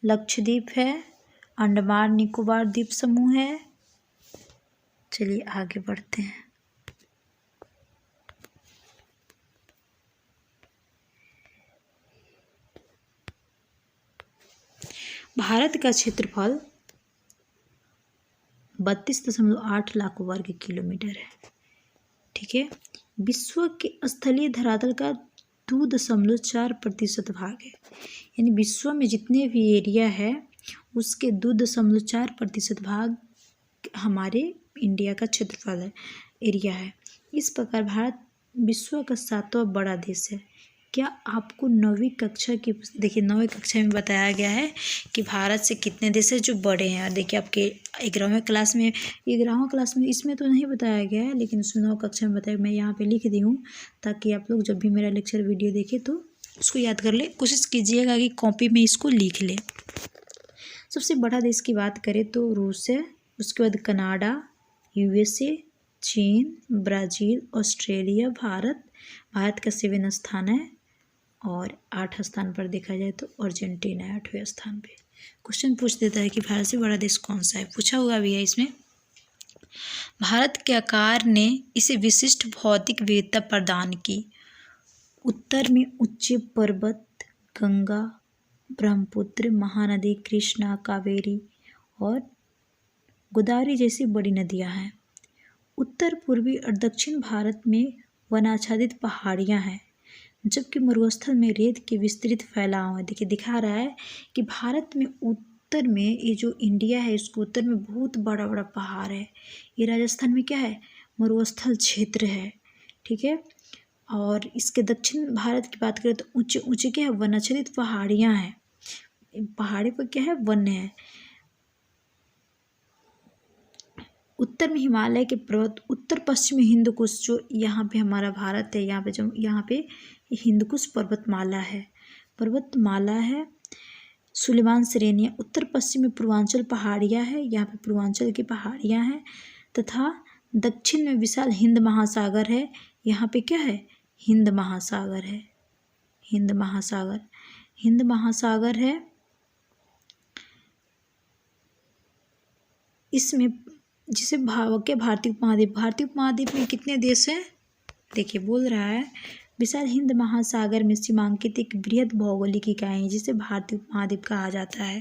लक्षद्वीप है, अंडमान निकोबार द्वीप समूह है। चलिए आगे बढ़ते हैं। भारत का क्षेत्रफल 32.8 लाख वर्ग किलोमीटर है। ठीक है। विश्व के स्थलीय धरातल का 2.4% भाग है, यानी विश्व में जितने भी एरिया है उसके 2.4% भाग हमारे इंडिया का क्षेत्रफल है, एरिया है। इस प्रकार भारत विश्व का 7वां बड़ा देश है। क्या आपको 9वीं कक्षा की, देखिए 9वीं कक्षा में बताया गया है कि भारत से कितने देश हैं जो बड़े हैं। और देखिए आपके 11वीं क्लास में इसमें तो नहीं बताया गया है, लेकिन उसमें 9वीं कक्षा में बताया। मैं यहाँ पे लिख दी हूँ ताकि आप लोग जब भी मेरा लेक्चर वीडियो देखें तो उसको याद कर ले। कोशिश कीजिएगा कि कॉपी में इसको लिख ले। सबसे बड़ा देश की बात करें तो रूस है, उसके बाद कनाडा, USA, चीन, ब्राज़ील, ऑस्ट्रेलिया, भारत का 7वां स्थान है। और 8 स्थान पर देखा जाए तो अर्जेंटीना है 8वें स्थान पे। क्वेश्चन पूछ देता है कि भारत से बड़ा देश कौन सा है, पूछा हुआ भी है इसमें। भारत के आकार ने इसे विशिष्ट भौतिक विविधता प्रदान की। उत्तर में ऊंचे पर्वत, गंगा, ब्रह्मपुत्र, महानदी कृष्णा, कावेरी और गोदावरी जैसी बड़ी नदियां हैं। उत्तर पूर्वी और दक्षिण भारत में वनाच्छादित पहाड़ियां हैं, जबकि मरुस्थल में रेत के विस्तृत फैलाव है। देखिए दिखा रहा है कि भारत में उत्तर में, ये जो इंडिया है इसको उत्तर में बहुत बड़ा बड़ा पहाड़ है। ये राजस्थान में क्या है, मरुस्थल क्षेत्र है। ठीक है। और इसके दक्षिण भारत की बात करें तो ऊंचे ऊंचे क्या है, वनाच्छादित पहाड़ियाँ हैं। पहाड़ी पर क्या है, वन है। उत्तर में हिमालय के पर्वत, उत्तर पश्चिम में हिंदकुश, जो यहाँ पे हमारा भारत है, यहाँ पे हिंदकुश पर्वतमाला है। सुलेमान श्रेणियाँ, उत्तर पश्चिम में पूर्वांचल पहाड़ियाँ है, यहाँ पे पूर्वांचल की पहाड़ियाँ हैं। तथा दक्षिण में विशाल हिंद महासागर है, यहाँ पे क्या है, हिंद महासागर है। इसमें जिसे भारतीय उपमहाद्वीप में कितने देश हैं, देखिए बोल रहा है विशाल हिंद महासागर में सीमांकित एक बृहद भौगोलिक इकाई है जिसे भारतीय उपमहाद्वीप कहा जाता है।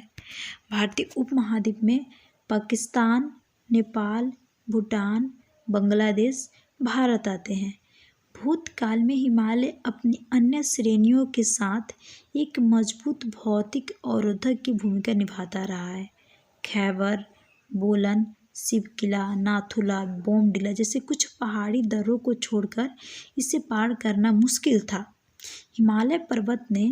भारतीय उपमहाद्वीप में पाकिस्तान, नेपाल, भूटान, बांग्लादेश, भारत आते हैं। भूतकाल में हिमालय अपनी अन्य श्रेणियों के साथ एक मजबूत भौतिक अवरोधक की भूमिका निभाता रहा है। खैबर, बोलन, शिवकिला, नाथुला, बोमडिला जैसे कुछ पहाड़ी दर्रों को छोड़कर इसे पार करना मुश्किल था। हिमालय पर्वत ने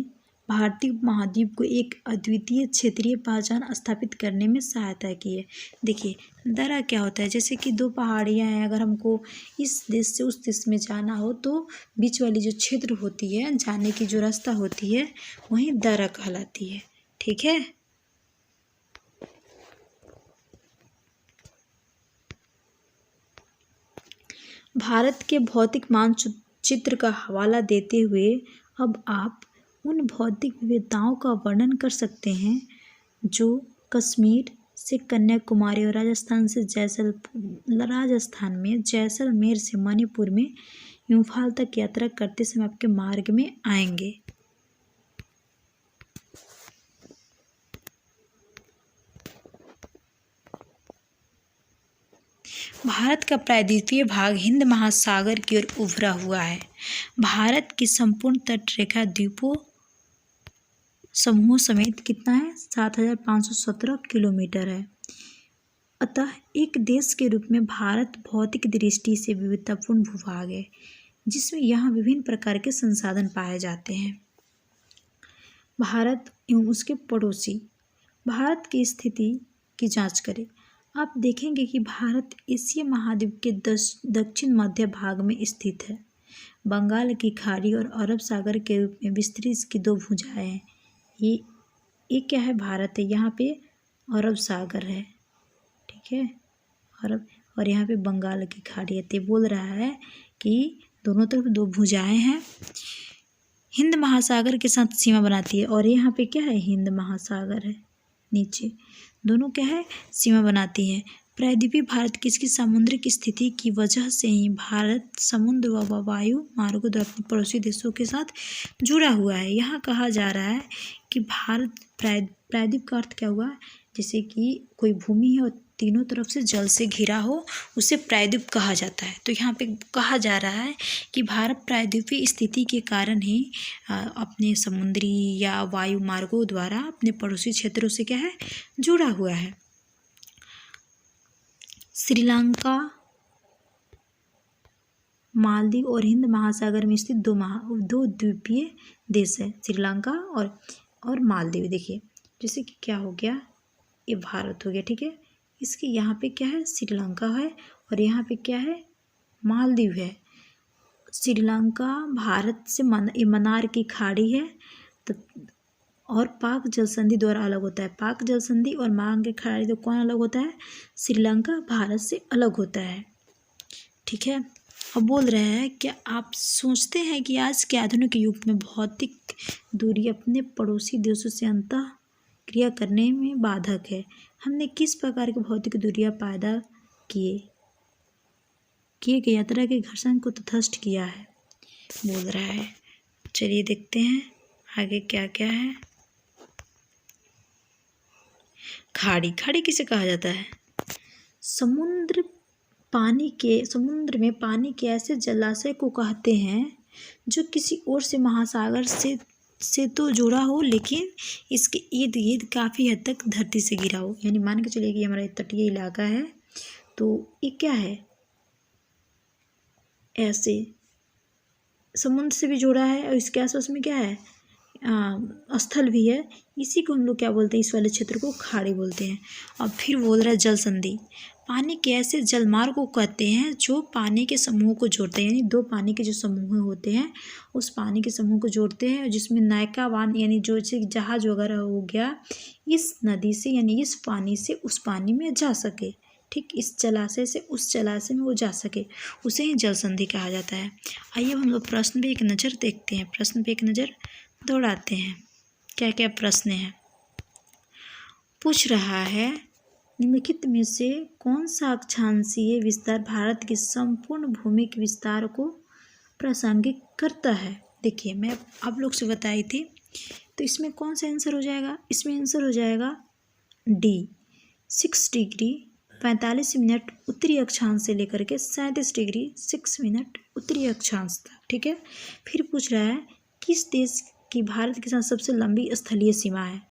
भारतीय उपमहाद्वीप को एक अद्वितीय क्षेत्रीय पहचान स्थापित करने में सहायता की है। देखिए दर्रा क्या होता है, जैसे कि दो पहाड़ियाँ हैं, अगर हमको इस देश से उस देश में जाना हो तो बीच वाली जो क्षेत्र होती है, जाने की जो रास्ता होती है, वही दर्रा कहलाती है। ठीक है। भारत के भौतिक मानचित्र का हवाला देते हुए अब आप उन भौतिक विविधताओं का वर्णन कर सकते हैं जो कश्मीर से कन्याकुमारी और राजस्थान में जैसलमेर से मणिपुर में इम्फाल तक यात्रा करते समय आपके मार्ग में आएंगे। भारत का प्रायद्वीपीय भाग हिंद महासागर की ओर उभरा हुआ है। भारत की संपूर्ण तटरेखा द्वीपों समूहों समेत कितना है, 7,517 किलोमीटर है। अतः एक देश के रूप में भारत भौतिक दृष्टि से विविधतापूर्ण भूभाग है, जिसमें यहाँ विभिन्न प्रकार के संसाधन पाए जाते हैं। भारत एवं उसके पड़ोसी। भारत की स्थिति की जांच करें, आप देखेंगे कि भारत एशिया महाद्वीप के दक्षिण मध्य भाग में स्थित है। बंगाल की खाड़ी और अरब सागर के रूप में विस्तृत इसकी दो भुजाएं हैं। ये क्या है, भारत है, यहाँ पे अरब सागर है। ठीक है, अरब, और यहाँ पे बंगाल की खाड़ी है। तो बोल रहा है कि दोनों तरफ दो भुजाएं हैं, हिंद महासागर के साथ सीमा बनाती है, और यहाँ पे क्या है, हिंद महासागर है। नीचे, दोनों क्या है, सीमा बनाती हैं। प्रायद्वीपीय भारत की इसकी समुद्र की स्थिति की वजह से ही भारत समुद्र व वायु मार्गों द्वारा अपने पड़ोसी देशों के साथ जुड़ा हुआ है। यहाँ कहा जा रहा है कि भारत प्रायद्वीप का अर्थ क्या हुआ, जैसे कि कोई भूमि है और तीनों तरफ से जल से घिरा हो, उसे प्रायद्वीप कहा जाता है। तो यहाँ पे कहा जा रहा है कि भारत प्रायद्वीपीय स्थिति के कारण ही अपने समुद्री या वायु मार्गों द्वारा अपने पड़ोसी क्षेत्रों से क्या है, जुड़ा हुआ है। श्रीलंका, मालदीव और हिंद महासागर में स्थित दो द्वीपीय देश है, श्रीलंका और मालदीव। देखिए जैसे कि क्या हो गया, ये भारत हो गया, ठीक है। इसके यहाँ पे क्या है, श्रीलंका है और यहाँ पे क्या है, मालदीव है। श्रीलंका भारत से मन्नार की खाड़ी है तो और पाक जल संधि द्वारा अलग होता है। पाक जल संधि और मन्नार की खाड़ी तो कौन अलग होता है, श्रीलंका भारत से अलग होता है, ठीक है। अब बोल रहे हैं, क्या आप सोचते हैं कि आज के आधुनिक युग में भौतिक दूरी अपने पड़ोसी देशों से अंतः क्रिया करने में बाधक है? हमने किस प्रकार की भौतिक दूरियां पैदा किए गए यात्रा के घर्षण को तटस्थ किया है, बोल रहा है। चलिए देखते हैं आगे क्या क्या है। खाड़ी, खाड़ी किसे कहा जाता है, समुद्र में पानी के ऐसे जलाशय को कहते हैं जो किसी ओर से महासागर से तो जुड़ा हो लेकिन इसके इर्द गिर्द काफ़ी हद तक धरती से घिरा हो। यानी मान के चलिए कि हमारा तटीय इलाका है तो ये क्या है, ऐसे समुद्र से भी जुड़ा है और इसके आसपास में क्या है, स्थल भी है। इसी को हम लोग क्या बोलते हैं, इस वाले क्षेत्र को खाड़ी बोलते हैं। और फिर बोल रहा है जल संधि, पानी के ऐसे जलमार्ग को कहते हैं जो पानी के समूह को जोड़ते हैं। यानी दो पानी के जो समूह होते हैं उस पानी के समूह को जोड़ते हैं, जिसमें नायकावान यानी जो जहाज वगैरह हो गया, इस नदी से यानी इस पानी से उस पानी में जा सके, ठीक, इस जलाशय से उस जलाशय में वो जा सके, उसे ही जल संधि कहा जाता है। आइए हम लोग प्रश्न पे एक नज़र देखते हैं, प्रश्न पे एक नज़र दौड़ाते हैं, क्या क्या प्रश्न है। पूछ रहा है, निम्नलिखित में से कौन सा अक्षांशीय विस्तार भारत के संपूर्ण भूमि के विस्तार को प्रासंगिक करता है? देखिए मैं आप लोग से बताई थी, तो इसमें कौन सा आंसर हो जाएगा, इसमें आंसर हो जाएगा डी, 6 डिग्री 45 मिनट उत्तरी अक्षांश से लेकर के 37 डिग्री 6 मिनट उत्तरी अक्षांश तक, ठीक है। फिर पूछ रहा है, किस देश की भारत के साथ सबसे लंबी स्थलीय सीमा है?